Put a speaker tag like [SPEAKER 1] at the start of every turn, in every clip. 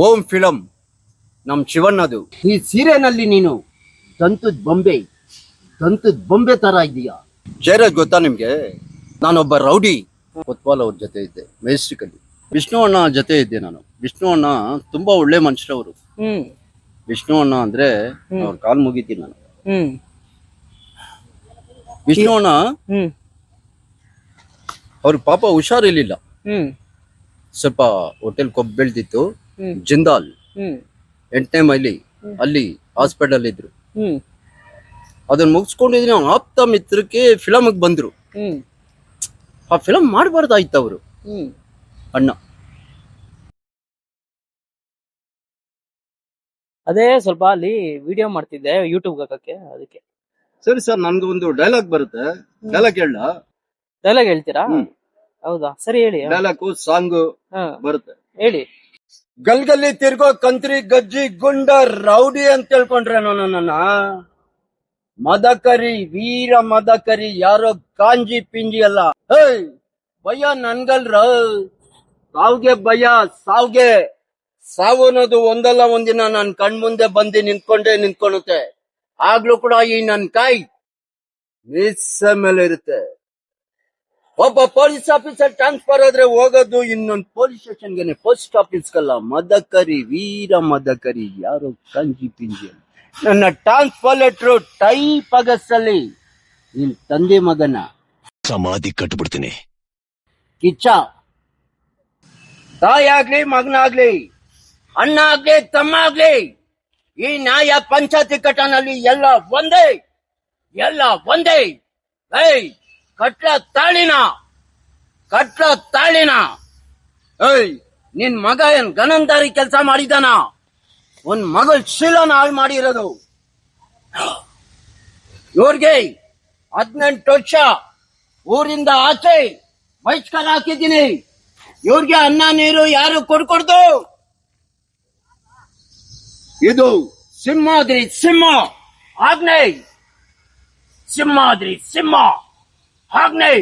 [SPEAKER 1] ಓಂ film ನಮ್ ಶಿವಣ್ಣದು.
[SPEAKER 2] ಈ ಸೀರೆನಲ್ಲಿ ನೀನು ದಂತದ ಬೊಂಬೆ ತರ ಇದೀಯಾ.
[SPEAKER 1] ಜಯರಾಜ್ ಗೊತ್ತಾ ನಿಮ್ಗೆ? ನಾನೊಬ್ಬ ರೌಡಿ. ಕೊತ್ವಾಲ್ ಅವ್ರ ಜೊತೆ ಇದ್ದೆ ಮೆಜೆಸ್ಟಿಕಲ್ಲಿ. ವಿಷ್ಣು ಅಣ್ಣ ಜೊತೆ ಇದ್ದೆ ನಾನು. ವಿಷ್ಣು ಅಣ್ಣ ತುಂಬಾ ಒಳ್ಳೆ ಮನುಷ್ಯರವರು. ವಿಷ್ಣು ಅಣ್ಣ ಅಂದ್ರೆ ಅವ್ರ ಕಾಲ್ ಮುಗಿತೀನಿ ನಾನು. ವಿಷ್ಣು ಅಣ್ಣ ಅವ್ರ ಪಾಪ ಹುಷಾರಿರ್ಲಿಲ್ಲ, ಸ್ವಲ್ಪ ಹೋಟೆಲ್ ಕೊಬ್ಬು ಬೆಳ್ದಿತ್ತು. ಜಿಂದಾಲ್ 8ನೇ ಮೈಲಿ ಅಲ್ಲಿ ಹಾಸ್ಪಿಟಲ್ ಇದ್ರು. ಅದನ್ನ ಮುಗಿಸ್ಕೊಂಡಿದ್ದೀನಿ. ಆಪ್ತ ಮಿತ್ರಕ್ಕೆ ಫಿಲಮ್ಗೆ ಬಂದ್ರು. ಆ ಫಿಲಮ್ ಮಾಡಬಾರ್ದಾಯ್ತು ಅವರು ಅಣ್ಣ.
[SPEAKER 3] ಅದೇ ಸ್ವಲ್ಪ ಅಲ್ಲಿ ವಿಡಿಯೋ ಮಾಡ್ತಿದ್ದೆ ಯೂಟ್ಯೂಬ್ ಹಾಕಕ್ಕೆ, ಅದಕ್ಕೆ.
[SPEAKER 1] ಸರಿ ಸರ್, ನನ್ಗೆ ಒಂದು ಡೈಲಾಗ್ ಬರುತ್ತೆ, ಡೈಲಾಗ್ ಹೇಳ.
[SPEAKER 3] ಡೈಲಾಗ್ ಹೇಳ್ತೀರಾ? ಹೌದಾ, ಸರಿ ಹೇಳಿ.
[SPEAKER 1] ಡೈಲಾಗ್ ಸಾಂಗ್ ಬರುತ್ತೆ,
[SPEAKER 3] ಹೇಳಿ.
[SPEAKER 1] ಗಲ್ಗಲ್ಲಿ ತಿರ್ಗೋ ಕಂತ್ರಿ ಗಜ್ಜಿ ಗುಂಡ ರೌಡಿ ಅಂತ ತಿಳ್ಕೊಂಡ್ರೆ ನನ್ನ ಮದಕರಿ, ವೀರ ಮದಕರಿ, ಯಾರೋ ಕಾಂಜಿ ಪಿಂಜಿ ಅಲ್ಲ. ಹೇಯ್ ಭಯ ನನ್ಗಲ್ರ, ಸಾವ್ಗೆ ಭಯ, ಸಾವ್ಗೆ. ಸಾವು ಅನ್ನೋದು ಒಂದಲ್ಲ ಒಂದಿನ ನನ್ ಕಣ್ಮುಂದೆ ಬಂದು ನಿಂತ್ಕೊಳ್ಳುತ್ತೆ. ಆಗ್ಲೂ ಕೂಡ ಈ ನನ್ ಕಾಯಿ ಮೀಸ ಮೇಲೆ ಇರುತ್ತೆ. ಒಬ್ಬ ಪೊಲೀಸ್ ಆಫೀಸರ್ ಟ್ರಾನ್ಸ್ಫರ್ ಆದ್ರೆ ಹೋಗೋದು ಇನ್ನೊಂದು ಪೊಲೀಸ್ ಸ್ಟೇಷನ್ಗೆ, ಪೋಸ್ಟ್ ಆಫೀಸ್ಗಲ್ಲ. ಮದಕರಿ, ವೀರ ಮದಕರಿ, ಯಾರೋ ಕಂಜಿ ಪಿಂಜಿ. ನನ್ನ ಟ್ರಾನ್ಸ್ಫರ್ ಲೆಟ್ರು ಟೈಪ್ ಆಗಸ್ಸಲ್ಲಿ ನಿನ್ ತಂದೆ ಮಗನ
[SPEAKER 4] ಸಮಾಧಿ ಕಟ್ಬಿಡ್ತೀನಿ.
[SPEAKER 1] ಕಿಚ್ಚ ತಾಯಿ ಆಗ್ಲಿ, ಮಗನಾಗ್ಲಿ, ಅಣ್ಣ ಆಗ್ಲಿ, ತಮ್ಮ ಆಗ್ಲಿ, ಈ ನ್ಯಾಯ ಪಂಚಾಯತಿ ಕಟ್ಟನಲ್ಲಿ ಎಲ್ಲ ಒಂದೇ. ಏಯ್ ಕಟ್ಲ ತಾಳಿನ. ಏಯ್ ನಿನ್ ಮಗ ಏನ್ ಗನಂದಾರಿ ಕೆಲಸ ಮಾಡಿದಾನ? ಒಂದ್ ಮಗಳ ಶೀಲನ ಹಾಳು ಮಾಡಿರೋದು. ಇವ್ರಿಗೆ 18 ವರ್ಷ ಊರಿಂದ ಆಚೆ ಬಹಿಷ್ಕಾರ ಹಾಕಿದ್ದೀನಿ. ಇವ್ರಿಗೆ ಅನ್ನ ನೀರು ಯಾರು ಕೊಡ್ಕೊಡ್ದು? ಇದು ಸಿಂಹಾದ್ರಿ ಸಿಂಹ ಆಜ್ಞೆ. ಸಿಂಹಾದ್ರಿ ಸಿಂಹ ಆಜ್ಞೆ.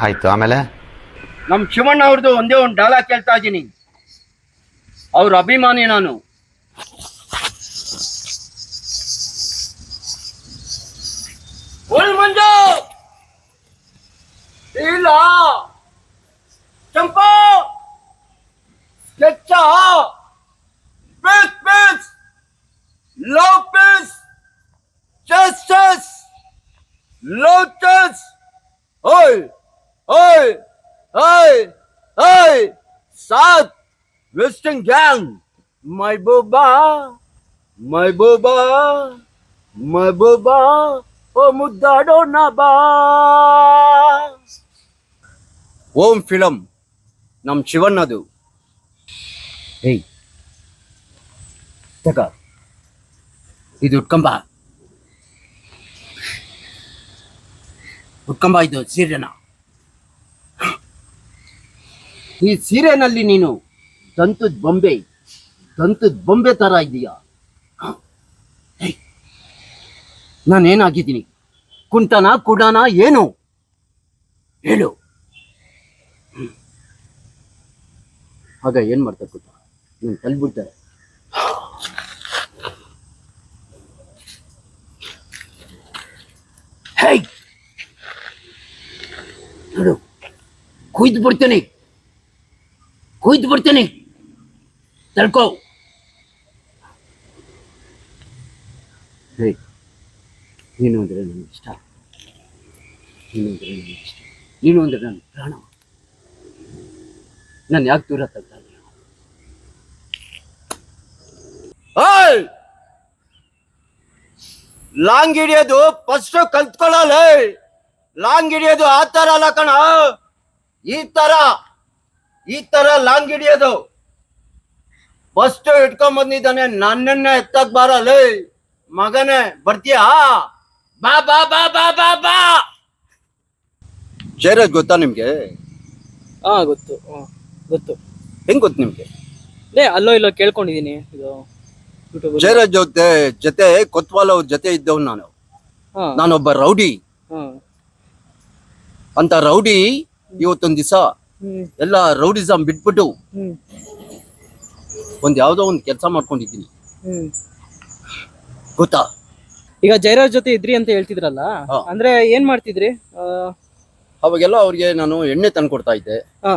[SPEAKER 5] ಆಯ್ತು, ಆಮೇಲೆ
[SPEAKER 1] ನಮ್ ಶಿವಣ್ಣ ಅವ್ರದ್ದು ಒಂದೇ ಒಂದು ಡೈಲಾಗ್ ಕೇಳ್ತಾ ಇದ್ದೀನಿ. ಅವ್ರ ಅಭಿಮಾನಿ ನಾನು. ಮಂಜು ಇಲ್ಲ ಚಂಪಾ ಸ್ಕೆಚ್ಚ peace love peace justice lotus. ಓಯ್ ಓಯ್ ಓಯ್ ಓಯ್ ಸಾತ್ ವೆಸ್ಟರ್ನ್ ಗ್ಯಾಂಗ್. ಮೈ ಬೂಬಾ ಓ ಮುದ್ದಾಡೋಣ ಬಾ. ಓಂ ಫಿಲಂ ನಮ್ ಶಿವಣ್ಣದು. ಏಯ್ ತಗ ಇದು ಉಟ್ಕಂಬ ಇದು ಸೀರೆನ.
[SPEAKER 2] ಈ ಸೀರೆನಲ್ಲಿ ನೀನು ದಂತದ ಬೊಂಬೆ ತರ ಇದೀಯಾ. ನಾನೇನಾಗಿದ್ದೀನಿ? ಕುಂಟನ ಕುಡಾನ ಏನು ಹೇಳು. ಆಗ ಏನ್ ಮಾಡ್ತಾರೆ ಗೊತ್ತಾ? ನೀನ್ ತಲ್ಬಿಡ್ತಾರೆ. ಹೇಯ್ ನೋಡು, ಕುಯ್ದು ಬಿಡ್ತೇನೆ, ತಳ್ಕೋ. ಹೇಯ್ ನೀನು ಅಂದ್ರೆ ನನಗೆ ಇಷ್ಟ, ನೀನು ಅಂದ್ರೆ ನನ್ನ ಪ್ರಾಣ. ನಾನು ಯಾಕೆ ದೂರ ತಗ್ತಾ ಇದೀಯ?
[SPEAKER 1] ಲಾಂಗ್ ಹಿಡಿಯೋದು ಫಸ್ಟ್ ಕಲ್ತ್ಕೊಳ್ಳಲ್ಲ. ಲಾಂಗ್ ಹಿಡಿಯೋದು ಆ ತರ ಅಲ್ಲ ಕಣ, ಈ ತರ ಲಾಂಗ್ ಹಿಡಿಯೋದು. ಫಸ್ಟ್ ಇಟ್ಕೊಂಡ್ ಬಂದಿದ್ದಾನೆ, ನನ್ನನ್ನ ಎತ್ತಕ್ ಬಾರಲ್ಲ. ಮಗನೇ ಬರ್ತೀಯಾ? ಬಾ ಬಾ ಬಾ ಬಾ ಬಾ ಬಾ. ಜಯರಾಜ್ ಗೊತ್ತಾ ನಿಮ್ಗೆ?
[SPEAKER 3] ಗೊತ್ತು.
[SPEAKER 1] ಹೆಂಗ್ ಗೊತ್ತು ನಿಮ್ಗೆ?
[SPEAKER 3] ಅಲ್ಲೋ ಇಲ್ಲೋ ಕೇಳ್ಕೊಂಡಿದೀನಿ. ಇದು
[SPEAKER 1] ಜಯರಾಜ್ ಜೊತೆ ಕೊತ್ವಾಲ್ ಅವ್ರ ಜೊತೆ ಇದ್ದವ್ ನಾನು. ನಾನೊಬ್ಬ ರೌಡಿ. ಅಂತ ರೌಡಿ ಇವತ್ತೊಂದ್ ದಿವಸ
[SPEAKER 3] ಹ್ಮ್
[SPEAKER 1] ಎಲ್ಲ ರೌಡಿಸಮ್ ಬಿಟ್ಬಿಟ್ಟು
[SPEAKER 3] ಹ್ಮ್
[SPEAKER 1] ಯಾವ್ದೋ ಒಂದು ಕೆಲಸ ಮಾಡ್ಕೊಂಡಿದ್ದೀನಿ,
[SPEAKER 3] ಹ್ಮ್
[SPEAKER 1] ಗೊತ್ತಾ?
[SPEAKER 3] ಈಗ ಜಯರಾಜ್ ಜೊತೆ ಇದ್ರಿ ಅಂತ ಹೇಳ್ತಿದ್ರಲ್ಲ,
[SPEAKER 1] ಹಾ.
[SPEAKER 3] ಅಂದ್ರೆ ಏನ್ ಮಾಡ್ತಿದ್ರಿ?
[SPEAKER 1] ಅವಾಗೆಲ್ಲ ಅವ್ರಿಗೆ ನಾನು ಎಣ್ಣೆ ತಂದು ಕೊಡ್ತಾ ಇದ್ದೆ,
[SPEAKER 3] ಹಾ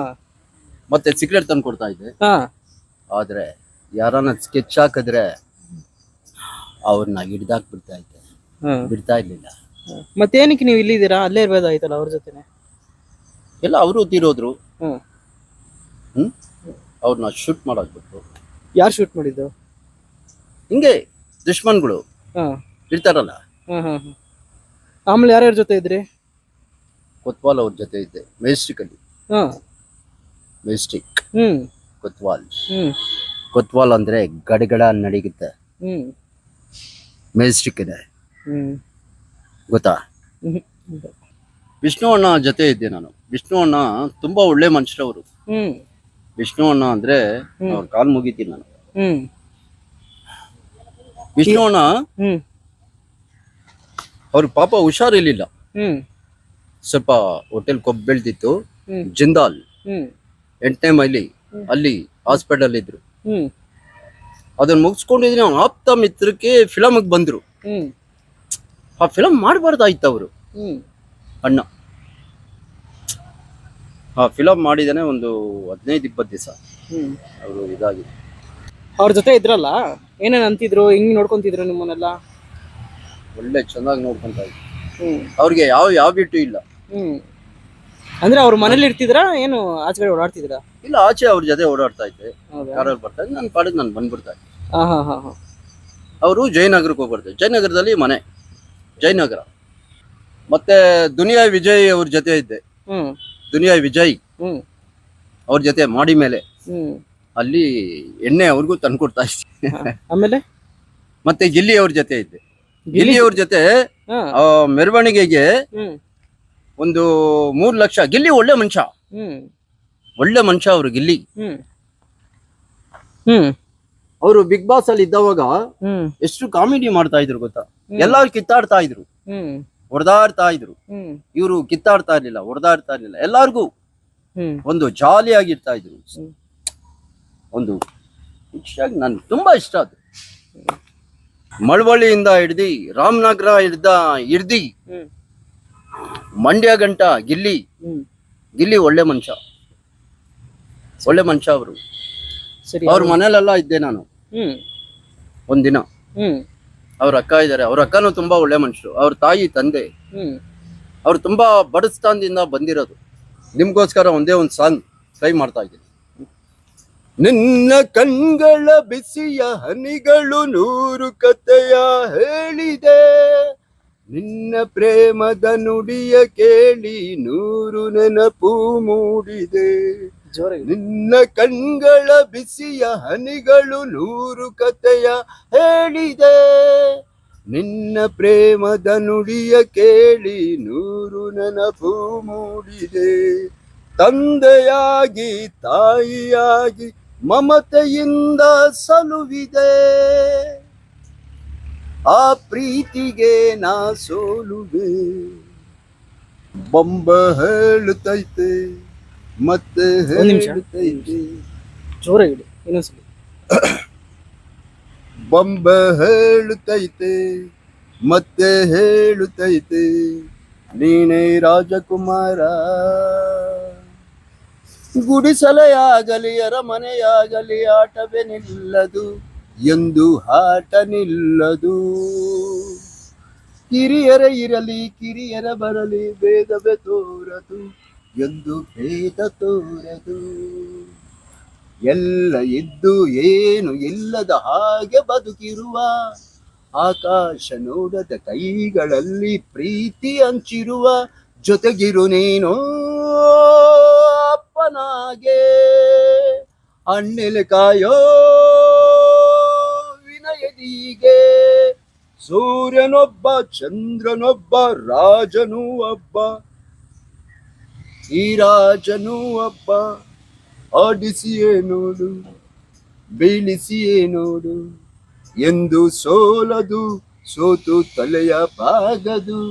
[SPEAKER 1] ಮತ್ತೆ ಸಿಗರೇಟ್ ತಂದು ಕೊಡ್ತಾ ಇದ್ದೆ.
[SPEAKER 3] ಹಾ
[SPEAKER 1] ಆದ್ರೆ ಯಾರನ್ನ ಸ್ಕೆಚ್ ಹಾಕಿದ್ರೆ ಅವ್ರನ್ನ ಹಿಡ್ದಾಕ್ ಬಿಡ್ತಾ ಇದ್ದೆ,
[SPEAKER 3] ಹಾ.
[SPEAKER 1] ಬಿಡ್ತಾ ಇರ್ಲಿಲ್ಲ.
[SPEAKER 3] ಮತ್ತೇನಕ್ಕೆ ನೀವು ಇಲ್ಲಿದ್ದೀರಾ? ಅಲ್ಲೇ ಇರ್ಬೋದಾಯ್ತಲ್ಲ ಅವ್ರ ಜೊತೆನೆ.
[SPEAKER 1] ಎಲ್ಲ ಅವರು ತೀರೋದ್ರು.
[SPEAKER 3] ಹ್ಮ್
[SPEAKER 1] ಅವ್ರನ್ನ ಶೂಟ್ ಮಾಡಾಕ್ಬಿಟ್ರು.
[SPEAKER 3] ಯಾರು ಶೂಟ್ ಮಾಡಿದ್ದು?
[SPEAKER 1] ಹಿಂಗೆ ದುಶ್ಮನ್ಗಳು
[SPEAKER 3] ಹಾ
[SPEAKER 1] ಇರ್ತಾರಲ್ಲ.
[SPEAKER 3] ಹಾ ಹಾ ಹಾ. ಆಮೇಲೆ ಯಾರ್ಯಾರ ಜೊತೆ ಇದ್ರಿ?
[SPEAKER 1] ಕೊತ್ವಾಲ್ ಅವ್ರ ಜೊತೆ ಇದ್ದೆ, ಮೆಜೆಸ್ಟಿಕ್ ಅಲ್ಲಿ.
[SPEAKER 3] ಹಾ
[SPEAKER 1] ಮೆಜೆಸ್ಟಿಕ್,
[SPEAKER 3] ಹ್ಮ್
[SPEAKER 1] ಕೊತ್ವಾಲ್.
[SPEAKER 3] ಹ್ಮ್
[SPEAKER 1] ಕೊತ್ವಾಲ್ ಅಂದ್ರೆ ಗಡಗಡ ನಡೀಗುತ್ತೆ.
[SPEAKER 3] ಹ್ಮ್
[SPEAKER 1] ಮೆಜೆಸ್ಟಿಕ್ ಇದೆ,
[SPEAKER 3] ಹ್ಮ್
[SPEAKER 1] ಗೊತ್ತಾ?
[SPEAKER 3] ಹ್ಮ್
[SPEAKER 1] ವಿಷ್ಣು ಅಣ್ಣ ಜೊತೆ ಇದ್ದೆ ನಾನು. ವಿಷ್ಣು ಅಣ್ಣ ತುಂಬಾ ಒಳ್ಳೆ ಮನುಷ್ಯರವರು.
[SPEAKER 3] ಹ್ಮ್
[SPEAKER 1] ವಿಷ್ಣು ಅಣ್ಣ ಅಂದ್ರೆ ಅವ್ರ ಕಾಲ್ ಮುಗಿತೀನಿ ನಾನು.
[SPEAKER 3] ಹ್ಮ್
[SPEAKER 1] ವಿಷ್ಣು ಅಣ್ಣ
[SPEAKER 3] ಹ್ಮ್
[SPEAKER 1] ಅವ್ರ ಪಾಪ ಹುಷಾರಿರ್ಲಿಲ್ಲ,
[SPEAKER 3] ಹ್ಮ್
[SPEAKER 1] ಸ್ವಲ್ಪ ಹೋಟೆಲ್ ಕೊಬ್ಬು ಬೆಳ್ದಿತ್ತು.
[SPEAKER 3] ಹ್ಮ್
[SPEAKER 1] ಜಿಂದಾಲ್
[SPEAKER 3] ಹ್ಮ್
[SPEAKER 1] 8ನೇ ಮೈಲಿ ಅಲ್ಲಿ ಹಾಸ್ಪಿಟಲ್ ಇದ್ರು.
[SPEAKER 3] ಹ್ಮ್
[SPEAKER 1] ಅದನ್ನ ಮುಗಿಸ್ಕೊಂಡಿದ್ದೀನಿ. ಆಪ್ತ ಮಿತ್ರಕ್ಕೆ ಫಿಲಮ್ಗೆ ಬಂದ್ರು.
[SPEAKER 3] ಹ್ಮ್
[SPEAKER 1] ಆ ಫಿಲಮ್ ಮಾಡಬಾರ್ದಾಯ್ತು ಅವರು.
[SPEAKER 3] ಹ್ಮ್
[SPEAKER 1] ಅಣ್ಣ ಆ ಫಿಲಮ್ ಮಾಡಿದಾನೆ ಒಂದು 15-20 ದಿವಸ
[SPEAKER 3] ಹ್ಮ್
[SPEAKER 1] ಅವರು ಇದಾಗಿ.
[SPEAKER 3] ಅವ್ರ ಜೊತೆ ಇದ್ರಲ್ಲ, ಏನೇನ್ ಅಂತಿದ್ರು, ಹಿಂಗ್ ನೋಡ್ಕೊಂತಿದ್ರು ನಿಮ್ಮನ್ನೆಲ್ಲ?
[SPEAKER 1] ಒಳ್ಳೆ ಚೆನ್ನಾಗಿ ನೋಡ್ಕೊಂತ ಇದ್ರು.
[SPEAKER 3] ಹ್ಮ್
[SPEAKER 1] ಅವ್ರಿಗೆ ಯಾವ ಬಿಟ್ಟು ಇಲ್ಲ.
[SPEAKER 3] ಹ್ಮ್ ಅಂದ್ರೆ ಅವ್ರ ಮನೇಲಿ ಇರ್ತಿದ್ರಾ ಏನು ಆಚೆ ಕಡೆ ಓಡಾಡ್ತಿದ್ರಾ?
[SPEAKER 1] ಇಲ್ಲ, ಆಚೆ ಅವ್ರ ಜೊತೆ ಓಡಾಡ್ತಾ ಇದ್ದೆ,
[SPEAKER 3] ಹೌದಾ?
[SPEAKER 1] ಕಾರಲ್ಲಿ ಬರ್ತಾ ಇದ್ದೆ. ನನ್ನ ಪಾಡಿಗೆ ನಾನು ಬಂದ್ಬಿಡ್ತಾ ಇದ್ದೆ.
[SPEAKER 3] ಹಾ ಹಾ ಹಾ ಹಾ.
[SPEAKER 1] ಅವರು ಜಯನಗರಕ್ಕೆ ಹೋಗ್ಬಾರ್ದು. ಜಯನಗರದಲ್ಲಿ ಮನೆ ಜಯನಗರ. ಮತ್ತೆ ದುನಿಯಾ ವಿಜಯ್ ಅವ್ರ ಜೊತೆ ಇದ್ದೆ.
[SPEAKER 3] ಹ್ಮ್
[SPEAKER 1] ದುನಿಯಾ ವಿಜಯ್
[SPEAKER 3] ಹ್ಮ್
[SPEAKER 1] ಅವ್ರ ಜೊತೆ ಮಾಡಿ ಮೇಲೆ
[SPEAKER 3] ಹ್ಮ್
[SPEAKER 1] ಅಲ್ಲಿ ಎಣ್ಣೆ ಅವ್ರಿಗೂ ತಂದ್ಕೊಡ್ತಾ ಇದ್ದೆ.
[SPEAKER 3] ಹಾ. ಆಮೇಲೆ
[SPEAKER 1] ಮತ್ತೆ ಗಿಲ್ಲಿ ಅವ್ರ ಜೊತೆ ಇದ್ದೆ. ಗಿಲ್ಲಿ ಅವ್ರ ಜೊತೆ
[SPEAKER 3] ಹಾ.
[SPEAKER 1] ಮೆರವಣಿಗೆಗೆ
[SPEAKER 3] ಹ್ಮ್
[SPEAKER 1] ಒಂದು 3 ಲಕ್ಷ. ಗಿಲ್ಲಿ ಒಳ್ಳೆ ಮನುಷ್ಯ,
[SPEAKER 3] ಹ್ಮ್
[SPEAKER 1] ಒಳ್ಳೆ ಮನುಷ್ಯ ಅವರು ಗಿಲ್ಲಿ.
[SPEAKER 3] ಹ್ಮ್ ಹ್ಮ್
[SPEAKER 1] ಅವರು ಬಿಗ್ ಬಾಸ್ ಅಲ್ಲಿ ಇದ್ದವಾಗ
[SPEAKER 3] ಹ್ಮ್
[SPEAKER 1] ಎಷ್ಟು ಕಾಮಿಡಿ ಮಾಡ್ತಾ ಇದ್ರು ಗೊತ್ತಾ? ಎಲ್ಲಾರು ಕಿತ್ತಾಡ್ತಾ ಇದ್ರು,
[SPEAKER 3] ಹ್ಮ್
[SPEAKER 1] ಹೊಡೆದಾಡ್ತಾ ಇದ್ರು.
[SPEAKER 3] ಹ್ಮ್
[SPEAKER 1] ಇವರು ಕಿತ್ತಾಡ್ತಾ ಇರ್ಲಿಲ್ಲ, ಹೊಡೆದಾಡ್ತಾ ಇರ್ಲಿಲ್ಲ. ಎಲ್ಲಾರ್ಗೂ
[SPEAKER 3] ಹ್ಮ್
[SPEAKER 1] ಒಂದು ಜಾಲಿಯಾಗಿರ್ತಾ ಇದ್ರು.
[SPEAKER 3] ಹ್ಮ್.
[SPEAKER 1] ಒಂದು ನನ್ಗೆ ತುಂಬಾ ಇಷ್ಟ ಅದು. ಮಳವಳ್ಳಿಯಿಂದ ಹಿಡ್ದಿ ರಾಮನಗರ ಹಿಡ್ದಿ
[SPEAKER 3] ಹ್ಮ್
[SPEAKER 1] ಮಂಡ್ಯ ಗಂಟ ಗಿಲ್ಲಿ.
[SPEAKER 3] ಹ್ಮ್
[SPEAKER 1] ಗಿಲ್ಲಿ ಒಳ್ಳೆ ಮನುಷ್ಯ, ಒಳ್ಳೆ ಮನುಷ್ಯ ಅವರು.
[SPEAKER 3] ಸರಿ.
[SPEAKER 1] ಅವ್ರ ಮನೇಲೆಲ್ಲ ಇದ್ದೆ ನಾನು
[SPEAKER 3] ಹ್ಮ್
[SPEAKER 1] ಒಂದಿನ.
[SPEAKER 3] ಹ್ಮ್
[SPEAKER 1] ಅವ್ರ ಅಕ್ಕ ಇದ್ದಾರೆ. ಅವ್ರ ಅಕ್ಕನೂ ತುಂಬಾ ಒಳ್ಳೆ ಮನುಷ್ಯರು. ಅವ್ರ ತಾಯಿ ತಂದೆ
[SPEAKER 3] ಹ್ಮ್
[SPEAKER 1] ಅವ್ರು ತುಂಬಾ ಬಡಸ್ಥಾನದಿಂದ ಬಂದಿರೋದು. ನಿಮ್ಗೋಸ್ಕರ ಒಂದೇ ಒಂದು ಸಾಂಗ್ ಟ್ರೈ ಮಾಡ್ತಾ ಇದ್ದೀನಿ. ನಿನ್ನ ಕಣ್ಗಳ ಬಿಸಿಯ ಹನಿಗಳು 100 ಕಥೆಯ ಹೇಳಿದೆ, ನಿನ್ನ ಪ್ರೇಮದ ನುಡಿಯ ಕೇಳಿ 100 ನೆನಪು ಮೂಡಿದೆ.
[SPEAKER 3] ಜೋರಾಗಿ.
[SPEAKER 1] ನಿನ್ನ ಕಣ್ಗಳ ಬಿಸಿಯ ಹನಿಗಳು 100 ಕಥೆಯ ಹೇಳಿದೆ, ನಿನ್ನ ಪ್ರೇಮದ ನುಡಿಯ ಕೇಳಿ 100 ನೆನಪು ಮೂಡಿದೆ. ತಂದೆಯಾಗಿ ತಾಯಿಯಾಗಿ ಮಮತೆಯಿಂದ ಸಲುವಿದೆ, ಆ ಪ್ರೀತಿಗೆ ನಾ ಸೋಲುವೆ. ಬೊಂಬ ಹೇಳುತ್ತೈತೆ ಮತ್ತೆ
[SPEAKER 3] ಒಂದ್ ನಿಮಿಷ.
[SPEAKER 1] ಹೇಳುತ್ತೈತೆ.
[SPEAKER 3] ಜೋರಾಗಿಡಿ ಇನ್ನೊಂದ್ಸಲಿ.
[SPEAKER 1] ಬೊಂಬ ಹೇಳುತ್ತೈತೆ ಮತ್ತೆ ಹೇಳುತ್ತೈತೆ, ನೀನೇ ರಾಜಕುಮಾರ. ಗುಡಿಸಲೇ ಆಗಲಿ ಅರಮನೆಯಾಗಲಿ ಆಟವೇ ನಿಲ್ಲದು, ಎಂದು ಆಟ ನಿಲ್ಲದು. ಹಿರಿಯರ ಇರಲಿ ಕಿರಿಯರ ಬರಲಿ ಭೇದವೇ ತೋರದು, ಎಂದು ಭೇದ ತೋರದು. ಎಲ್ಲ ಇದ್ದು ಏನು ಇಲ್ಲದ ಹಾಗೆ ಬದುಕಿರುವ, ಆಕಾಶ ನೋಡದ ಕೈಗಳಲ್ಲಿ ಪ್ರೀತಿ ಹಂಚಿರುವ, ಜೊತೆಗಿರು ನೀನು ಅಪ್ಪನಾಗೆ. ಅಣ್ಣೆಲೆ ಕಾಯೋ ವಿನಯದಿಗೆ, ಸೂರ್ಯನೊಬ್ಬ ಚಂದ್ರನೊಬ್ಬ ರಾಜನೂ ಒಬ್ಬ, ಈ ರಾಜನೂ ಒಬ್ಬ. ಆಡಿಸಿಯೇ ನೋಡು ಬೀಳಿಸಿಯೇ ನೋಡು, ಎಂದು ಸೋಲದು ಸೋತು ತಲೆಯ ಬಾಗದು.